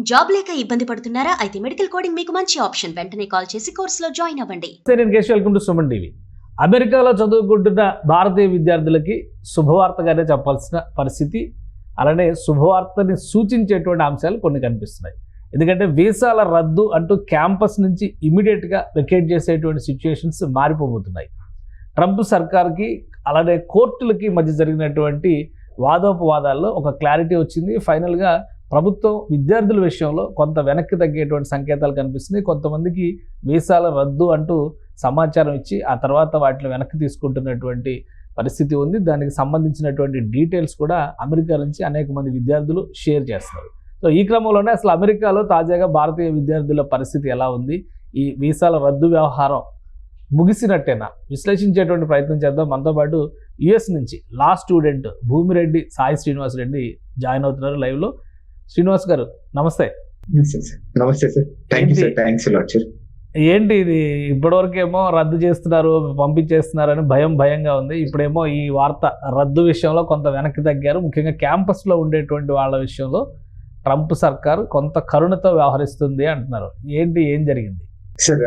Job లేక ఇబ్బంది పడుతున్నారా? అయితే మెడికల్ కోడింగ్ మీకు మంచి ఆప్షన్. వెంటనే కాల్ చేసి కోర్సులో జాయిన్ అవ్వండి. నేను కేశ్, వెల్కమ్ టు సుమన్ టీవీ. అమెరికాలో చదువుకుంటున్న భారతీయ విద్యార్థులకి శుభవార్తగానే చెప్పాల్సిన పరిస్థితి, అలానే శుభవార్తని సూచించేటువంటి అంశాలు కొన్ని కనిపిస్తున్నాయి. ఎందుకంటే వీసాల రద్దు అంటూ క్యాంపస్ నుంచి ఇమీడియట్గా వెకేట్ చేసేటువంటి సిచ్యుయేషన్స్ మారిపోబోతున్నాయి. ట్రంప్ సర్కార్కి అలానే కోర్టులకి మధ్య జరిగినటువంటి వాదోపవాదాల్లో ఒక క్లారిటీ వచ్చింది. ఫైనల్గా ప్రభుత్వం విద్యార్థుల విషయంలో కొంత వెనక్కి తగ్గేటువంటి సంకేతాలు కనిపిస్తున్నాయి. కొంతమందికి వీసాల రద్దు అంటూ సమాచారం ఇచ్చి ఆ తర్వాత వాటిని వెనక్కి తీసుకుంటున్నటువంటి పరిస్థితి ఉంది. దానికి సంబంధించినటువంటి డీటెయిల్స్ కూడా అమెరికా నుంచి అనేక మంది విద్యార్థులు షేర్ చేస్తున్నారు. సో ఈ క్రమంలోనే అసలు అమెరికాలో తాజాగా భారతీయ విద్యార్థుల పరిస్థితి ఎలా ఉంది, ఈ వీసాల రద్దు వ్యవహారం ముగిసినట్టేనా విశ్లేషించేటువంటి ప్రయత్నం చేద్దాం. మనతో పాటు యుఎస్ నుంచి law student Bhumireddy Sai Srinivas Reddy join అవుతున్నారు లైవ్లో. శ్రీనివాస్ గారు నమస్తే. నమస్తే సార్. Thanks sir. ఏంటి ఇది, ఇప్పటివరకేమో రద్దు చేస్తున్నారు, పంపించేస్తున్నారు అని భయంగా ఉంది. ఇప్పుడేమో ఈ వార్త రద్దు విషయంలో కొంత వెనక్కి తగ్గారు. ముఖ్యంగా క్యాంపస్లో ఉండేటువంటి వాళ్ళ విషయంలో ట్రంప్ సర్కార్ కొంత కరుణతో వ్యవహరిస్తుంది అంటున్నారు. ఏం జరిగింది సార్?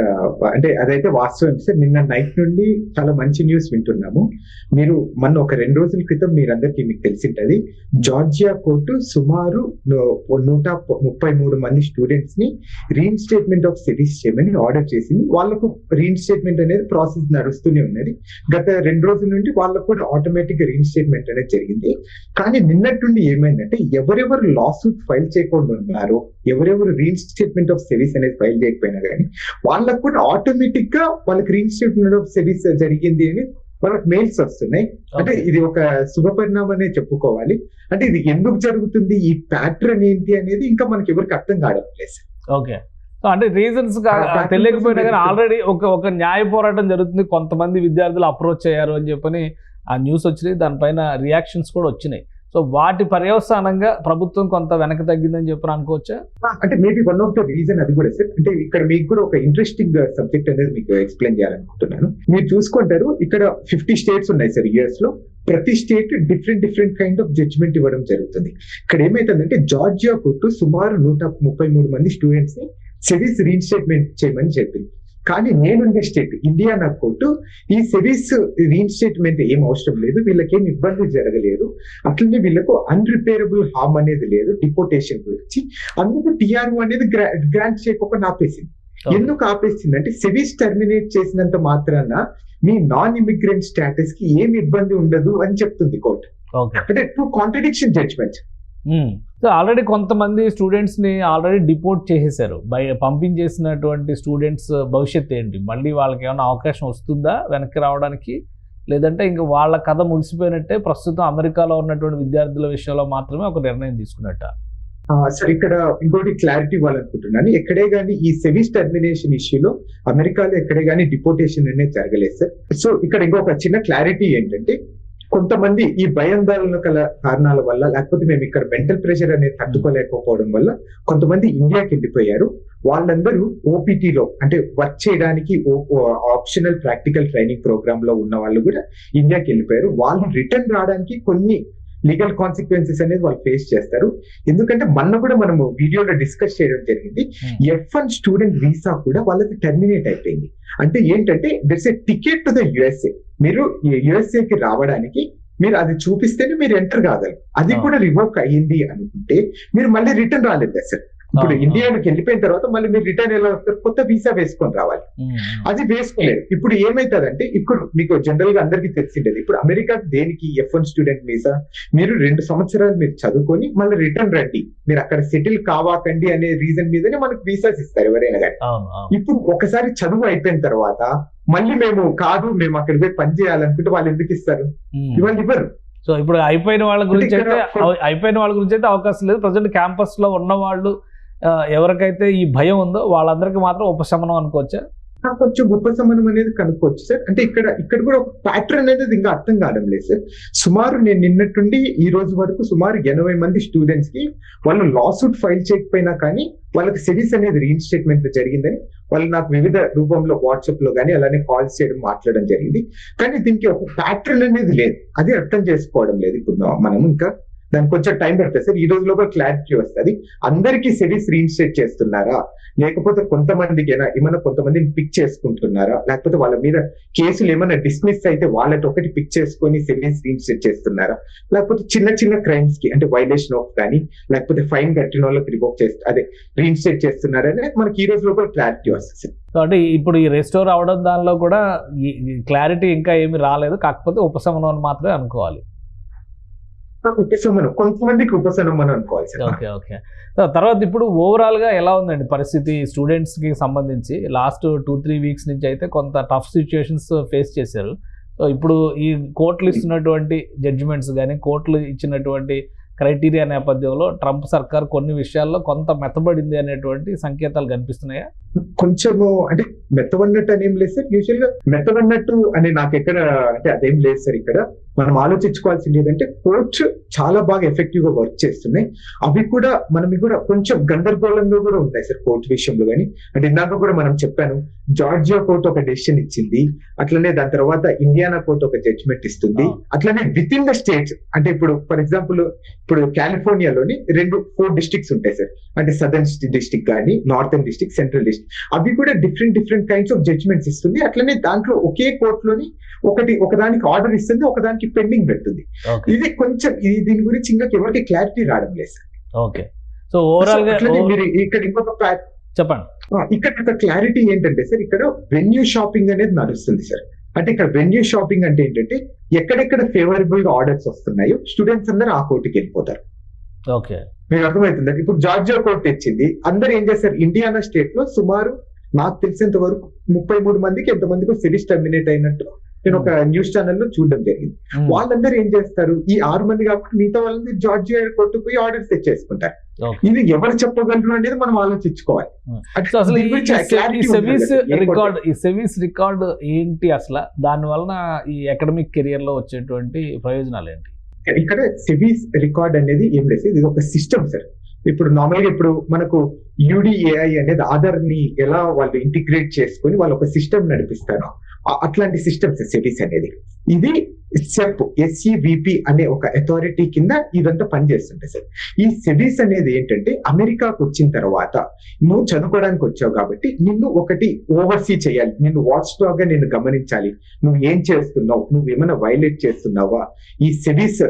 అంటే అదైతే వాస్తవం సార్. నిన్న నైట్ నుండి చాలా మంచి న్యూస్ వింటున్నాము. మీరు మొన్న ఒక 2 రోజుల క్రితం మీకు తెలిసింటది, జార్జియా కోర్టు సుమారు 133 మంది స్టూడెంట్స్ ని రీఇన్స్టేట్మెంట్ ఆఫ్ సిటీస్ చేయమని ఆర్డర్ చేసింది. వాళ్ళకు రీఇన్స్టేట్మెంట్ అనేది ప్రాసెస్ నడుస్తూనే ఉన్నది. గత 2 రోజుల నుండి వాళ్ళకు కూడా ఆటోమేటిక్ గా రీఇన్స్టేట్మెంట్ అనేది జరిగింది. కానీ నిన్నటి నుండి ఏమైందంటే, ఎవరెవరు లా సూట్ ఫైల్ చేయకుండా ఉన్నారో, ఎవరెవరు రీఇన్స్టేట్మెంట్ ఆఫ్ సిటీస్ అనేది ఫైల్ చేయకపోయినా కానీ వాళ్ళకు కూడా ఆటోమేటిక్ గా వాళ్ళకి రీఇన్స్టేట్మెంట్ ఆఫ్ సిటీస్ జరిగింది అని వాళ్ళకి మెయిల్స్ వస్తున్నాయి. అంటే ఇది ఒక శుభ పరిణామనే చెప్పుకోవాలి. అంటే ఇది ఎందుకు జరుగుతుంది, ఈ ప్యాటర్న్ ఏంటి అనేది ఇంకా మనకి ఎవరికి అర్థం కావడం లేదు. ఓకే, సో అంటే రీజన్స్ తెలియకపోయినా కానీ ఆల్రెడీ ఒక న్యాయ పోరాటం జరుగుతుంది. కొంతమంది విద్యార్థులు అప్రోచ్ అయ్యారు అని చెప్పని ఆ న్యూస్ వచ్చినాయి. దానిపైన రియాక్షన్స్ కూడా వచ్చినాయి. సో వాటి పర్యవసానంగా ప్రభుత్వం కొంత వెనక్కి తగ్గిందని చెప్పని అనుకోవచ్చా? అంటే maybe one of the reason అది కూడా సార్. అంటే ఇక్కడ మీకు కూడా ఒక ఇంట్రెస్టింగ్ సబ్జెక్ట్ అనేది మీకు ఎక్స్ప్లెయిన్ చేయాలనుకుంటున్నాను. మీరు చూసుకుంటారు, ఇక్కడ 50 స్టేట్స్ ఉన్నాయి సార్ యుఎస్ లో. ప్రతి state different kind of judgement ఇవ్వడం జరుగుతుంది. ఇక్కడ ఏమైతుందంటే, జార్జియా కోర్టు సుమారు 133 మంది స్టూడెంట్స్ ని సిరీస్ రీఇన్స్టేట్మెంట్ చేయమని చెప్పింది. కానీ నేనుండే స్టేట్ ఇండియానా కోర్టు ఈ సిరీస్ రీఇన్స్టేట్మెంట్ ఏం అవసరం లేదు, వీళ్ళకేం ఇబ్బంది జరగలేదు, అట్లనే వీళ్ళకు అన్రిపేరబుల్ హార్మ్ అనేది లేదు డిపోటేషన్ గురించి, అందుకు టిఆర్ఓ అనేది గ్రాంట్ చేయకుండా ఆపేసింది. ఎందుకు ఆపేసింది అంటే, సిరీస్ టర్మినేట్ చేసినంత మాత్రాన మీ నాన్ ఇమిగ్రెంట్ స్టేటస్ కి ఏమి ఇబ్బంది ఉండదు అని చెప్తుంది కోర్టు. అంటే 2 కాంట్రడిక్షన్ జడ్జ్మెంట్స్. సో ఆల్రెడీ కొంతమంది స్టూడెంట్స్ని ఆల్రెడీ డిపోర్ట్ చేసేసారు. పంపించేసినటువంటి స్టూడెంట్స్ భవిష్యత్తు ఏంటి? మళ్ళీ వాళ్ళకి ఏమైనా అవకాశం వస్తుందా వెనక్కి రావడానికి? లేదంటే ఇంకా వాళ్ళ కథ ముగిసిపోయినట్టే, ప్రస్తుతం అమెరికాలో ఉన్నటువంటి విద్యార్థుల విషయంలో మాత్రమే ఒక నిర్ణయం తీసుకున్నట్ట? సార్, ఇక్కడ ఇంకోటి క్లారిటీ ఇవ్వాలనుకుంటున్నాను. ఎక్కడే కానీ ఈ సెమీస్ టర్మినేషన్ ఇష్యూలో అమెరికాలో ఎక్కడే కానీ డిపోటేషన్ అనేది జరగలేదు సార్. సో ఇక్కడ ఇంకొక చిన్న క్లారిటీ ఏంటంటే, కొంతమంది ఈ భయాందోళన కల కారణాల వల్ల, లేకపోతే మేము ఇక్కడ మెంటల్ ప్రెషర్ అనేది తట్టుకోలేకపోవడం వల్ల కొంతమంది ఇండియాకి వెళ్ళిపోయారు. వాళ్ళందరూ ఓపీటీలో అంటే వర్క్ చేయడానికి ఆప్షనల్ ప్రాక్టికల్ ట్రైనింగ్ ప్రోగ్రామ్ లో ఉన్న వాళ్ళు కూడా ఇండియాకి వెళ్ళిపోయారు. వాళ్ళు రిటర్న్ రావడానికి కొన్ని లీగల్ కాన్సిక్వెన్సెస్ అనేది వాళ్ళు ఫేస్ చేస్తారు. ఎందుకంటే మొన్న కూడా మనము వీడియోలో డిస్కస్ చేయడం జరిగింది, F1 స్టూడెంట్ వీసా కూడా వాళ్ళకి టర్మినేట్ అయిపోయింది. అంటే ఏంటంటే, that's a ticket to the USA. మీరు యుఎస్ఏకి రావడానికి మీరు అది చూపిస్తేనే మీరు ఎంటర్ కాగలరు. అది కూడా రివోక్ అయ్యింది అనుకుంటే మీరు మళ్ళీ రిటర్న్ రాలేదు సార్. ఇప్పుడు ఇండియాకి వెళ్ళిపోయిన తర్వాత మళ్ళీ మీరు రిటర్న్ ఎలా వస్తారు? కొత్త వీసా వేసుకొని రావాలి. అది వేసుకోలేదు. ఇప్పుడు ఏమైతుందంటే, ఇప్పుడు మీకు జనరల్ గా అందరికీ తెలిసిండేది, ఇప్పుడు అమెరికా దేనికి F1 స్టూడెంట్ వీసా, మీరు 2 సంవత్సరాలు మీరు చదువుకొని మళ్ళీ రిటర్న్ రండి, మీరు అక్కడ సెటిల్ కావాకండి అనే రీజన్ మీదనే మనకు వీసాస్ ఇస్తారు ఎవరైనా కానీ. ఇప్పుడు ఒకసారి చదువు అయిపోయిన తర్వాత మళ్ళీ మేము అక్కడికి పోయి పని చేయాలనుకుంటే వాళ్ళు ఎందుకు ఇస్తారు? ఇవాళ ఇవ్వరు. సో ఇప్పుడు అయిపోయిన వాళ్ళ గురించి అయితే అవకాశం లేదు. ప్రజెంట్ క్యాంపస్ లో ఉన్న వాళ్ళు ఎవరికైతే ఈ భయం ఉందో వాళ్ళందరికీ మాత్రం ఉపశమనం అనుకోవచ్చా? కొంచెం ఉపశమనం అనేది కనుక్కోవచ్చు సార్. అంటే ఇక్కడ కూడా ఒక ప్యాటర్న్ అనేది ఇంకా అర్థం కావడం లేదు సార్. సుమారు నేను నిన్నట్టుండి ఈ రోజు వరకు సుమారు 80 మంది స్టూడెంట్స్ కి వాళ్ళు లాసూట్ ఫైల్ చేయకపోయినా కానీ వాళ్ళకి సిరీస్ అనేది రీఇన్స్టేట్మెంట్ జరిగిందని వాళ్ళు నాకు వివిధ రూపంలో వాట్సాప్ లో కానీ అలానే కాల్స్ చేయడం, మాట్లాడడం జరిగింది. కానీ దీనికి ఒక ప్యాటర్న్ అనేది లేదు, అది అర్థం చేసుకోవడం లేదు ఇప్పుడు మనం ఇంకా దానికి కొంచెం టైం పడుతుంది సార్. ఈ రోజు లోపల క్లారిటీ వస్తుంది. అందరికీ సెబీస్ రీఇన్స్టేట్ చేస్తున్నారా, లేకపోతే కొంతమందికైనా ఏమైనా కొంతమందిని పిక్ చేసుకుంటున్నారా, లేకపోతే వాళ్ళ మీద కేసులు ఏమైనా డిస్మిస్ అయితే వాళ్ళకి ఒకటి పిక్ చేసుకొని సెబీస్ రీఇన్స్టేట్ చేస్తున్నారా, లేకపోతే చిన్న చిన్న క్రైమ్స్ కి అంటే వైలేషన్ ఆఫ్ కానీ లేకపోతే ఫైన్ కట్టిన వాళ్ళకి రివోక్ రీఇన్స్టేట్ చేస్తున్నారా అనేది మనకి ఈ రోజు లోపల క్లారిటీ వస్తుంది. కాబట్టి ఇప్పుడు ఈ రెస్టోర్ అవడం దానిలో కూడా క్లారిటీ ఇంకా ఏమి రాలేదు, కాకపోతే ఉపశమనం అని మాత్రమే అనుకోవాలి. ఉపశమనం, కొంతమందికి ఉపశమనం అనుకోవాలి సార్. Okay okay. తర్వాత ఇప్పుడు ఓవరాల్ గా ఎలా ఉందండి పరిస్థితి స్టూడెంట్స్ కి సంబంధించి? లాస్ట్ 2-3 వీక్స్ నుంచి అయితే కొంత టఫ్ సిచ్యుయేషన్స్ ఫేస్ చేశారు. సో ఇప్పుడు ఈ కోర్టులు ఇస్తున్నటువంటి జడ్జిమెంట్స్ కానీ కోర్టులు ఇచ్చినటువంటి క్రైటీరియా నేపథ్యంలో ట్రంప్ సర్కార్ కొన్ని విషయాల్లో కొంత మెత్తబడింది అనేటువంటి సంకేతాలు కనిపిస్తున్నాయా? కొంచెము అంటే మెత్తబడినట్టు అనేం లేదు సార్. యూజువల్ గా మెత్తబడినట్టు అని నాకు ఎక్కడ అంటే అదేం లేదు సార్. ఇక్కడ మనం ఆలోచించుకోవాల్సింది ఏంటంటే కోర్ట్స్ చాలా బాగా ఎఫెక్టివ్ గా వర్క్ చేస్తున్నాయి. అవి కూడా మనకి కూడా కొంచెం గందరగోళంగా కూడా ఉంటాయి సార్ కోర్టు విషయంలో కానీ. అంటే ఇందాక కూడా మనం చెప్పాను, జార్జియా కోర్టు ఒక డెసిషన్ ఇచ్చింది, అట్లనే దాని తర్వాత ఇండియానా కోర్టు ఒక జడ్జిమెంట్ ఇస్తుంది. అట్లనే విత్ ఇన్ ద స్టేట్స్ అంటే ఇప్పుడు ఫర్ ఎగ్జాంపుల్ ఇప్పుడు కాలిఫోర్నియాలోని 4 డిస్ట్రిక్ట్స్ ఉంటాయి సార్. అంటే సదర్న్ డిస్ట్రిక్ట్ కానీ నార్థన్ డిస్ట్రిక్ట్, సెంట్రల్ డిస్ట్రిక్ట్, అవి కూడా డిఫరెంట్ కైండ్స్ ఆఫ్ జడ్జిమెంట్స్ ఇస్తుంది. అట్లనే దాంట్లో ఒకే కోర్టులోని ఒకదానికి ఆర్డర్ ఇస్తుంది, ఒకదానికి పెండింగ్ పెడుతుంది. ఇది కొంచెం దీని గురించి ఇంకా ఎవరికి క్లారిటీ రావడం లేదు సార్. ఓకే. సో ఓవరాల్ గా మీరు ఇక్కడ ఇంకొక చెప్పండి. ఇక్కడ ఒక క్లారిటీ ఏంటంటే సార్, ఇక్కడ వెన్యూ షాపింగ్ అనేది నడుస్తుంది సార్. అంటే ఇక్కడ వెన్యూ షాపింగ్ అంటే ఏంటంటే ఎక్కడెక్కడ ఫేవరబుల్ గా ఆర్డర్స్ వస్తున్నాయో స్టూడెంట్స్ అందరూ ఆ కోర్టుకి వెళ్ళిపోతారు. ఓకే, మీకు అర్థమవుతుంది. ఇప్పుడు జార్జియా కోర్టు తెచ్చింది, అందరూ ఏం చేస్తారు, ఇండియానా స్టేట్ లో సుమారు నాకు తెలిసినంత వరకు 33 మందికి ఎంతమందికి సిరీస్ టర్మినేట్ అయినట్టు నేను ఒక న్యూస్ ఛానల్ లో చూడడం జరిగింది. వాళ్ళందరూ ఏం చేస్తారు, ఈ 6 మంది కాకుండా మిగతా వాళ్ళని జార్జియా కోర్టు పోయి ఆర్డర్స్ తెచ్చేసుకుంటారు. ఇది ఎవరు చెప్పగలరు అనేది మనం ఆలోచించుకోవాలి. ఈ సెవీస్ రికార్డ్ ఏంటి అసలు, దాని వలన ఈ అకాడమిక్ కెరియర్ లో వచ్చేటువంటి ప్రయోజనాలు ఏంటి? ఇక్కడ సెవీస్ రికార్డ్ అనేది ఏం లేదు, ఇది ఒక సిస్టమ్ సార్. ఇప్పుడు నార్మల్ గా ఇప్పుడు మనకు UDAI అనేది ఆధార్ ని ఎలా వాళ్ళు ఇంటిగ్రేట్ చేసుకొని వాళ్ళు ఒక సిస్టమ్ నడిపిస్తారు, అట్లాంటి సిస్టమ్స్ సెబీస్ అనేది. ఇది SEVP అనే ఒక అథారిటీ కింద ఇదంతా పనిచేస్తుంటాయి సార్. ఈ సెబీస్ అనేది ఏంటంటే అమెరికాకు వచ్చిన తర్వాత నువ్వు చదువుకోవడానికి వచ్చావు కాబట్టి నిన్ను ఒకటి ఓవర్సీ చేయాలి, నిన్ను వాచ్ డాగ్ గా నిన్ను గమనించాలి, నువ్వు ఏం చేస్తున్నావు, నువ్వు ఏమైనా వైలేట్ చేస్తున్నావా, ఈ సెబీస్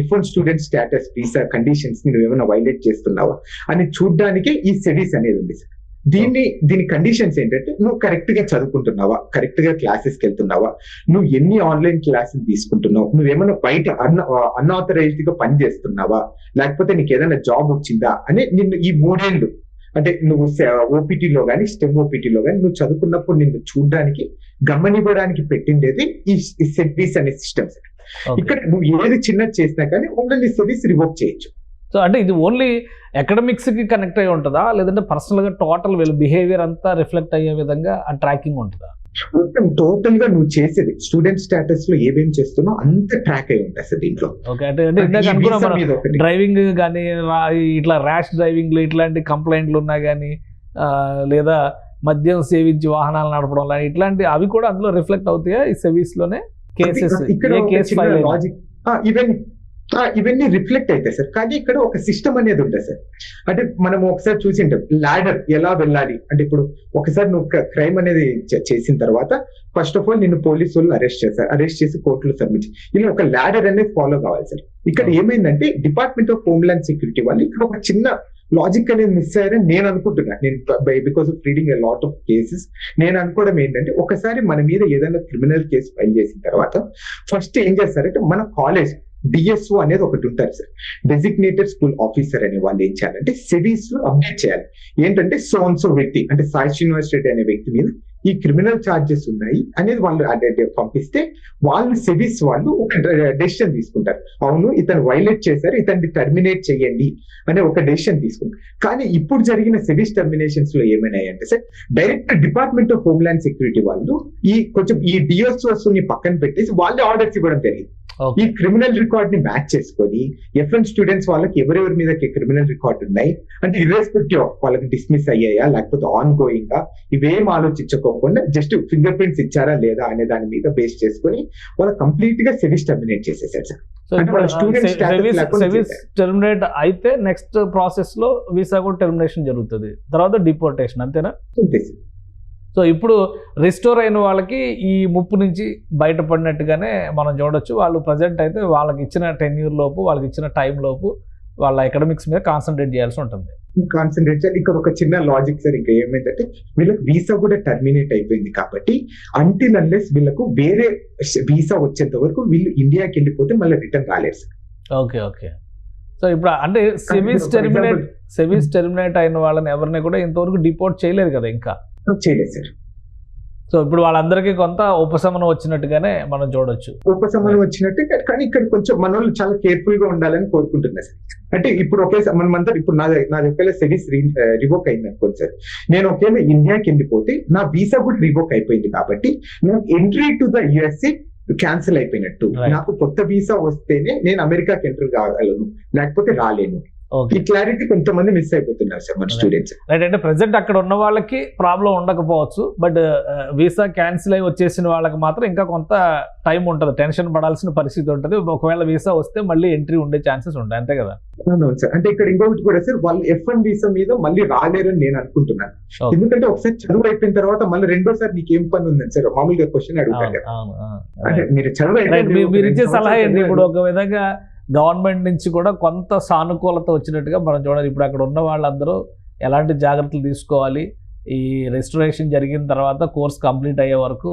F1 student status visa conditions ని నువ్వు ఏమైనా వైలేట్ చేస్తున్నావా అని చూడడానికి ఈ సెబీస్ అనేది ఉంది సార్. దీని కండిషన్స్ ఏంటంటే నువ్వు కరెక్ట్ గా చదువుకుంటున్నావా, కరెక్ట్ గా క్లాసెస్కి వెళ్తున్నావా, నువ్వు ఎన్ని ఆన్లైన్ క్లాసెస్ తీసుకుంటున్నావు, నువ్వేమైనా బయట అన్ఆథరైజ్డ్ గా పని చేస్తున్నావా, లేకపోతే నీకు ఏదైనా జాబ్ వచ్చిందా అని నిన్ను ఈ 3 ఏళ్ళు అంటే నువ్వు ఓపీటీలో కానీ స్టెమ్ ఓపీటీలో కానీ నువ్వు చదువుకున్నప్పుడు నిన్ను చూడడానికి గమనివ్వడానికి పెట్టిండేది ఈ సెబీస్ అనే సిస్టమ్స్. ఇక్కడ నువ్వు ఏది చిన్నది చేసినా కానీ ఓన్లీ సెబీస్ రివోక్ చేయొచ్చు. సో అంటే ఇది ఓన్లీ అకాడమిక్స్ కి కనెక్ట్ అయ్యి ఉంటుందా, లేదంటే పర్సనల్ గా టోటల్ వీళ్ళ బిహేవియర్ అంతా రిఫ్లెక్ట్ అయ్యే విధంగా ఆ ట్రాకింగ్ ఉంటుందా? టోటల్ గా నువ్వు చేసేది స్టూడెంట్ స్టేటస్ లో ఏమేం చేస్తున్నావు అంత ట్రాక్ అయి ఉంటుంది సార్ దీంట్లో. ఓకే, అంటే డ్రైవింగ్ కానీ ఇట్లా ర్యాష్ డ్రైవింగ్ ఇట్లాంటి కంప్లైంట్లు ఉన్నా కానీ లేదా మద్యం సేవించి వాహనాలు నడపడం లాంటి ఇట్లాంటి అవి కూడా అందులో రిఫ్లెక్ట్ అవుతాయా ఈ సర్వీస్ లోనే? కేసెస్ ఇవన్నీ రిఫ్లెక్ట్ అవుతాయి సార్. కానీ ఇక్కడ ఒక సిస్టమ్ అనేది ఉంటుంది సార్. అంటే మనం ఒకసారి చూసింటాం లాడర్ ఎలా వెళ్ళాలి అంటే, ఇప్పుడు ఒకసారి నువ్వు క్రైమ్ అనేది చేసిన తర్వాత ఫస్ట్ ఆఫ్ ఆల్ నిన్ను పోలీసు వాళ్ళు అరెస్ట్ చేసి కోర్టులో సబ్మిట్, ఇలా ఒక లాడర్ అనేది ఫాలో కావాలి సార్. ఇక్కడ ఏమైందంటే డిపార్ట్మెంట్ ఆఫ్ హోమ్లాండ్ సెక్యూరిటీ వాళ్ళు ఇక్కడ ఒక చిన్న లాజిక్ అనేది మిస్ అయ్యారని నేను అనుకుంటున్నా. నేను because of reading a lot of cases నేను అనుకోవడం ఏంటంటే, ఒకసారి మన మీద ఏదైనా క్రిమినల్ కేసు ఫైల్ చేసిన తర్వాత ఫస్ట్ ఏం చేస్తారంటే మన కాలేజ్ DSO అనేది ఒకటి ఉంటారు సార్, డెసిగ్నేటెడ్ స్కూల్ ఆఫీసర్ అనే వాళ్ళు ఏం చేయాలంటే సెబీస్ లో అప్డేట్ చేయాలి. ఏంటంటే సో వ్యక్తి అంటే సాయి శ్రీనివాస్ రెడ్డి అనే వ్యక్తి మీద ఈ క్రిమినల్ ఛార్జెస్ ఉన్నాయి అనేది వాళ్ళు పంపిస్తే వాళ్ళు సెబీస్ వాళ్ళు ఒక డెసిషన్ తీసుకుంటారు, అవును ఇతను వైలేట్ చేశారు, ఇతన్ని టర్మినేట్ చేయండి అనే ఒక డెసిషన్ తీసుకుంటారు. కానీ ఇప్పుడు జరిగిన సెబీస్ టర్మినేషన్స్ లో ఏమైనాయంటే sir, direct department of homeland security వాళ్ళు ఈ DSOs ని పక్కన పెట్టేసి వాళ్ళే ఆర్డర్స్ ఇవ్వడం జరిగింది. ఈ క్రిమినల్ రికార్డ్ ని మ్యాచ్ చేసుకొని F1 స్టూడెంట్స్ వాళ్ళకి ఎవరెవరి మీద క్రిమినల్ రికార్డ్ ఉన్నాయి అంటే ఇర్రెస్పెక్టివ్ ఆఫ్ వాళ్ళకి డిస్మిస్ అయ్యాయా లేకపోతే ఆన్ గోయింగ్ గా ఇవేం ఆలోచించుకో తీసుకోకుండా జస్ట్ ఫింగర్ ప్రింట్స్ ఇచ్చారా లేదా అనే దాని మీద బేస్ చేసుకుని వాళ్ళు కంప్లీట్ గా సెవిస్ టర్మినేట్ చేసేసారు సార్. సో సెవిస్ టెర్మినేట్ అయితే నెక్స్ట్ ప్రాసెస్ లో వీసా కూడా టెర్మినేషన్ జరుగుతుంది, తర్వాత డిపోర్టేషన్, అంతేనా? సో ఇప్పుడు రిస్టోర్ అయిన వాళ్ళకి ఈ ముప్పు నుంచి బయటపడినట్టుగానే మనం చూడొచ్చు. వాళ్ళు ప్రజెంట్ అయితే వాళ్ళకి ఇచ్చిన టెన్యూర్ లోపు, వాళ్ళకి ఇచ్చిన టైం లోపు వాళ్ళ ఎకడమిక్స్ మీద కాన్సన్ట్రేట్ చేయాల్సి ఉంటుంది. కాన్సన్ట్రేట్ చేయాలి. ఇక్కడ ఒక చిన్న లాజిక్ సార్, ఇంకా ఏమైందంటే వీళ్ళకి వీసా కూడా టర్మినేట్ అయిపోయింది కాబట్టి అంటిల్ అన్లెస్ వీళ్ళకు వేరే వీసా వచ్చేంత వరకు వీళ్ళు ఇండియాకి వెళ్ళిపోతే మళ్ళీ రిటర్న్ రాలేదు సార్. Okay okay. సో ఇప్పుడు అంటే సెవిస్ టెర్మినేట్ అయిన వాళ్ళని ఎవరిని కూడా ఇంతవరకు డిపోర్ట్ చేయలేదు కదా, ఇంకా చేయలేదు సార్. సో ఇప్పుడు వాళ్ళందరికీ కొంత ఉపశమనం వచ్చినట్టుగానే మనం చూడొచ్చు. ఉపశమనం వచ్చినట్టు, కానీ ఇక్కడ కొంచెం మన వాళ్ళు చాలా కేర్ఫుల్ గా ఉండాలని కోరుకుంటున్నా సార్. అంటే ఇప్పుడు ఒకేసారి మనమంతా ఇప్పుడు నాది ఒకవేళ సెవిస్ రివోక్ అయింది అనుకోండి సార్, నేను ఒకవేళ ఇండియాకి వెళ్ళిపోతే నా వీసా కూడా రివోక్ అయిపోయింది కాబట్టి నాకు entry to the USA cancel అయిపోయినట్టు. నాకు కొత్త వీసా వస్తేనే నేను అమెరికాకి ఎంటర్ కాగలను, లేకపోతే రాలేను. ఈ క్లారిటీ కొంతమంది మిస్ అయిపోతున్నారు సార్ మన స్టూడెంట్స్. రైట్. అంటే ప్రెసెంట్ అక్కడ ఉన్న వాళ్ళకి ప్రాబ్లం ఉండకపోవచ్చు, బట్ వీసా క్యాన్సిల్ అయి వచ్చేసిన వాళ్ళకి మాత్రం ఇంకా కొంత టైం ఉంటుంది, టెన్షన్ పడాల్సిన పరిస్థితి ఉంటుంది. ఒకవేళ వీసా వస్తే మళ్ళీ ఎంట్రీ ఉండే ఛాన్సెస్ ఉంటాయి, అంతే కదా? అవును సార్. అంటే ఇక్కడ ఇంకొకటి కూడా సార్, వాళ్ళు F1 వీసా మీద మళ్ళీ రాలేరని నేను అనుకుంటున్నాను. ఎందుకంటే ఒకసారి చదువు అయిపోయిన తర్వాత మళ్ళీ రెండోసారి నీకు ఏం పని ఉందని సార్ మామూలుగా క్వశ్చన్ అడుగుతారు కదా. అంటే మీరు చదువు మీరు ఇచ్చే సలహా ఏంటి? ఇప్పుడు ఒక విధంగా గవర్నమెంట్ నుంచి కూడా కొంత సానుకూలత వచ్చినట్టుగా మనం చూడాలి. ఇప్పుడు అక్కడ ఉన్న వాళ్ళందరూ ఎలాంటి జాగ్రత్తలు తీసుకోవాలి, ఈ రెస్టరేషన్ జరిగిన తర్వాత కోర్స్ కంప్లీట్ అయ్యే వరకు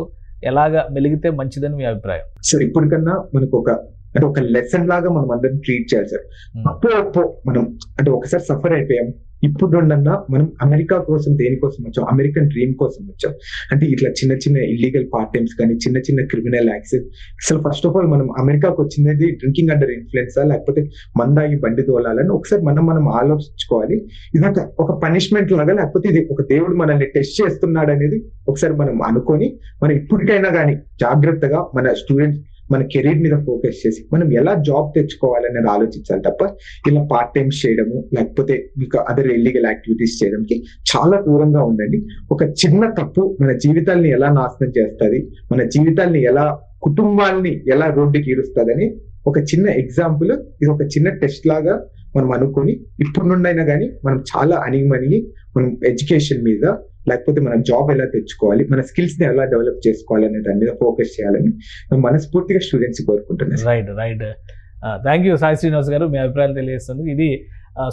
ఎలాగా మెలిగితే మంచిదని మీ అభిప్రాయం? సార్ ఇప్పటికన్నా మనకు ఒక లెసన్ లాగా మనం అందరిని ట్రీట్ చేయాలి సార్. అప్పో మనం అంటే ఒకసారి సఫర్ అయిపోయాం, ఇప్పుడు మనం అమెరికా కోసం దేనికోసం వచ్చాం? అమెరికన్ డ్రీమ్ కోసం వచ్చాం. అంటే ఇట్లా చిన్న చిన్న ఇల్లీగల్ పార్ట్ టైమ్స్ కానీ చిన్న చిన్న క్రిమినల్ యాక్ట్స్. అసలు ఫస్ట్ ఆఫ్ ఆల్ మనం అమెరికాకు వచ్చినది డ్రింకింగ్ అండర్ ఇన్ఫ్లుయెన్సా లేకపోతే మందాగి బండి తోలాలని ఒకసారి మనం ఆలోచించుకోవాలి. ఇది ఒక పనిష్మెంట్ లాగా, లేకపోతే ఇది ఒక దేవుడు మనల్ని టెస్ట్ చేస్తున్నాడు అనేది ఒకసారి మనం అనుకొని మనం ఇప్పటికైనా కానీ జాగ్రత్తగా మన స్టూడెంట్స్ మన కెరీర్ మీద ఫోకస్ చేసి మనం ఎలా జాబ్ తెచ్చుకోవాలనేది ఆలోచించాలి తప్ప ఇలా పార్ట్ టైమ్స్ చేయడము లేకపోతే ఇంకా అదర్ ఇల్లీగల్ యాక్టివిటీస్ చేయడానికి చాలా దూరంగా ఉండండి. ఒక చిన్న తప్పు మన జీవితాల్ని ఎలా నాశనం చేస్తుంది, మన జీవితాల్ని ఎలా, కుటుంబాల్ని ఎలా రోడ్డుకి ఈడుస్తుందని ఒక చిన్న ఎగ్జాంపుల్, ఇది ఒక చిన్న టెస్ట్ లాగా మనం అనుకొని ఇప్పుడు నుండైనా కానీ మనం చాలా అణిగిమణిగి మనం ఎడ్యుకేషన్ మీద లేకపోతే మనం జాబ్ ఎలా తెచ్చుకోవాలి, మన స్కిల్స్ ని ఎలా డెవలప్ చేసుకోవాలి అనే దాని మీద ఫోకస్ చేయాలని మనస్ఫూర్తిగా స్టూడెంట్స్ కోరుకుంటున్నాను. Right. Thank you Sai Srinivas గారు, మీ అభిప్రాయాలు తెలియజేస్తుంది. ఇది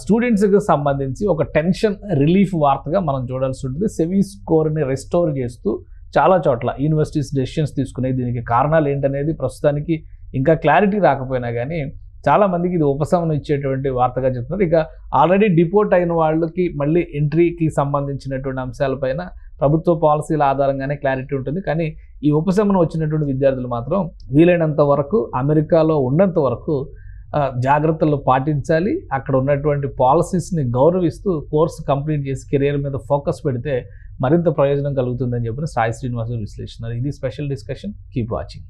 స్టూడెంట్స్కి సంబంధించి ఒక టెన్షన్ రిలీఫ్ వార్తగా మనం చూడాల్సి ఉంటుంది. సెవిస్ స్కోర్ని రెస్టోర్ చేస్తూ చాలా చోట్ల యూనివర్సిటీస్ డెసిషన్స్ తీసుకునేది, దీనికి కారణాలు ఏంటనేది ప్రస్తుతానికి ఇంకా క్లారిటీ రాకపోయినా కానీ చాలామందికి ఇది ఉపశమనం ఇచ్చేటువంటి వార్తగా చెప్తున్నారు. ఇక ఆల్రెడీ డిపోర్ట్ అయిన వాళ్ళకి మళ్ళీ ఎంట్రీకి సంబంధించినటువంటి అంశాలపైన ప్రభుత్వ పాలసీల ఆధారంగానే క్లారిటీ ఉంటుంది. కానీ ఈ ఉపశమనం వచ్చినటువంటి విద్యార్థులు మాత్రం వీలైనంత వరకు అమెరికాలో ఉన్నంత వరకు జాగ్రత్తలు పాటించాలి. అక్కడ ఉన్నటువంటి పాలసీస్ని గౌరవిస్తూ కోర్సు కంప్లీట్ చేసి కెరీర్ మీద ఫోకస్ పెడితే మరింత ప్రయోజనం కలుగుతుందని చెప్పిన సాయి శ్రీనివాస్ విశ్లేషణ. ఇది స్పెషల్ డిస్కషన్. Keep watching.